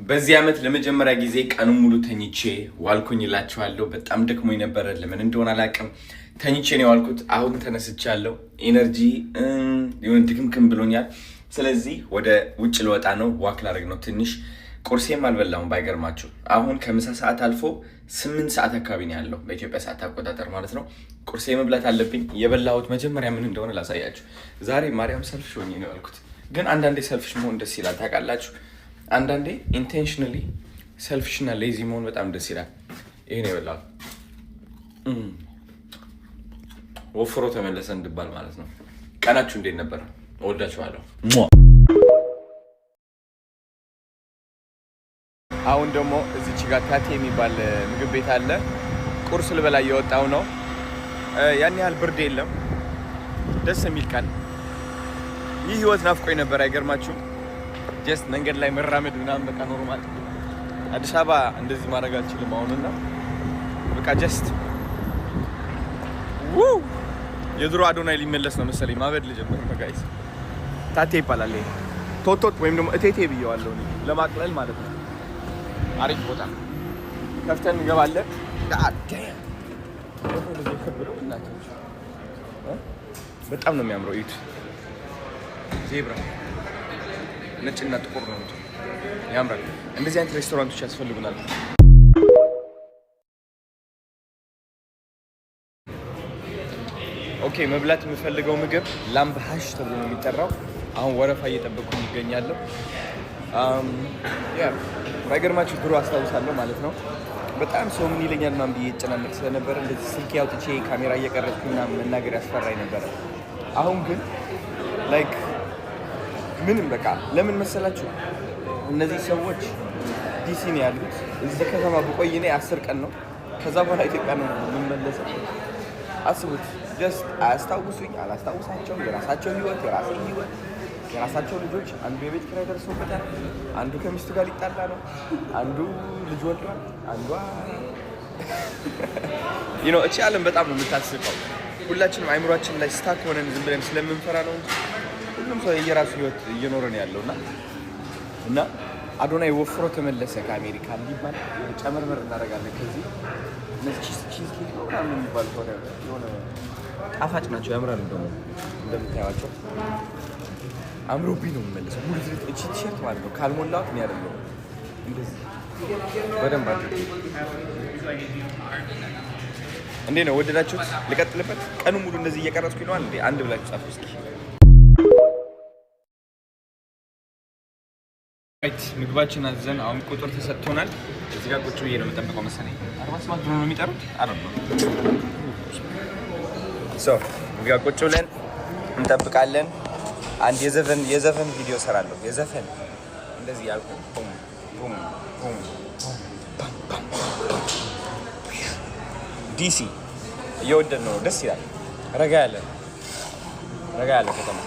በዚህ ዓመት ለመጀመሪያ ጊዜ ቀኑ ሙሉ ተኝቼ ዋልኩኝላችኋለሁ። በጣም ደክሞኝ ነበር፣ ለምን እንደሆነ አላውቅም። ተኝቼ ነው ዋልኩት። አሁን ተነስቻለሁ። ኤነርጂ የሆነ ድክምክም ብሎኛል። ስለዚህ ወደ ውጭ ልወጣ ነው፣ ዋክ ላደርግ ነው። ትንሽ ቁርሴም አልበላሁም ባይገርማችሁ። አሁን ከምሳ ሰዓት አልፎ 8 ሰዓት አካባቢ ነው ያለው በኢትዮጵያ ሰዓት አቆጣጠር ማለት ነው። ቁርሴ መብላት አለብኝ። የበላሁት መጀመሪያ ምን እንደሆነ ላሳያችሁ። ዛሬ ማርያም ሰልፍሽ ሆኜ ነው ያልኩት። ግን አንዳንዴ ሰልፍሽ መሆን ደስ ይላል ታውቃላችሁ። አንዳንዴ ኢንቴንሽናሊ ሰልፍሽ እና ሌዚ መሆን በጣም ደስ ይላል። ይሄ ነው የበላሁት። ወፍሮ ተመለሰ እንድባል ማለት ነው። ቀናችሁ እንዴት ነበር? እወዳችኋለሁ። አሁን ደግሞ እዚች ጋር ታቴ የሚባል ምግብ ቤት አለ። ቁርስ ልበላ እየወጣው ነው። ያን ያህል ብርድ የለም። ደስ የሚል ቀን። ይህ ህይወት ናፍቆኝ ነበር አይገርማችሁም? ጀስት መንገድ ላይ መራመድ ምናምን በቃ ኖርማል። አዲስ አበባ እንደዚህ ማድረግ አልችልም አሁንና በቃ ጀስት የድሮ አዶናይ ሊመለስ ነው መሰለኝ። ማበድ ልጀምር ነው ጋይስ። ታቴ ይባላል ይሄ። ቶቶት ወይም ደግሞ እቴቴ ብየዋለሁ ለማቅለል ማለት ነው። አሪፍ ቦታ ከፍተን እንገባለን። በጣም ነው የሚያምረው። እዩት፣ ዜብራ ነጭና ጥቁር ነው፣ ያምራል። እንደዚህ አይነት ሬስቶራንቶች ያስፈልጉናል። ኦኬ፣ መብላት የምፈልገው ምግብ ላምብ ሀሽ ተብሎ ነው የሚጠራው። አሁን ወረፋ እየጠበቅኩኝ ይገኛለሁ። ባይገርማችሁ ድሮ አስታውሳለሁ ማለት ነው በጣም ሰው ምን ይለኛል ምናምን ብዬ እጨናነቅ ስለነበረ እንደዚህ ስልክ አውጥቼ ካሜራ እየቀረጽኩኝ ምናምን መናገር ያስፈራኝ ነበረ። አሁን ግን ላይክ ምንም በቃ ለምን መሰላችሁ እነዚህ ሰዎች ዲሲ ነው ያሉት። እዚህ ከተማ ብቆይ እኔ 10 ቀን ነው። ከዛ በኋላ ኢትዮጵያ ነው የምመለሰው። አስቡት። ጀስት አያስታውሱኝ፣ አላስታውሳቸውም። የራሳቸው ህይወት፣ የራሴ ህይወት፣ የራሳቸው ልጆች። አንዱ የቤት ኪራይ ደርሶበታል፣ አንዱ ከሚስቱ ጋር ሊጣላ ነው፣ አንዱ ልጅ ወልዷል፣ አንዷ እቺ ዓለም በጣም ነው የምታስቀው። ሁላችንም አይምሯችን ላይ ስታክ ሆነን ዝም ብለን ስለምንፈራ ነው እንጂ ሁሉም ሰው የየራሱ ህይወት እየኖረ ነው ያለውና እና አዶናይ ወፍሮ ተመለሰ ከአሜሪካ እንዲባል ጨመርመር እናደርጋለን። ከዚህ እነዚህ ቺዝ ኬክ ነው ምናምን የሚባል የሆነ ጣፋጭ ናቸው፣ ያምራሉ። ደግሞ እንደምታዩዋቸው አምሮብኝ ነው የምመለሰው። ሙሉ እቺ ቲሸርት ማለት ነው ካልሞላሁት እኔ አይደለሁም። እንደዚህ በደንብ አድርጌ እንዴ ነው ወደዳችሁት? ልቀጥልበት? ቀኑ ሙሉ እንደዚህ እየቀረጽኩኝ ነው እንዴ? አንድ ብላችሁ ጻፉ እስኪ። ምግባችን አዘን አሁን ቁጥር ተሰጥቶናል። እዚህ ጋር ቁጭ ብዬ ነው የምጠብቀው መሰለኝ። 47 ብሎ ነው የሚጠሩት አይደል? እዚህ ጋር ቁጭ ብለን እንጠብቃለን። አንድ የዘፈን ቪዲዮ እሰራለሁ። የዘፈን እንደዚህ ያልኩ ዲሲ እየወደድ ነው። ደስ ይላል። ረጋ ያለ ከተማ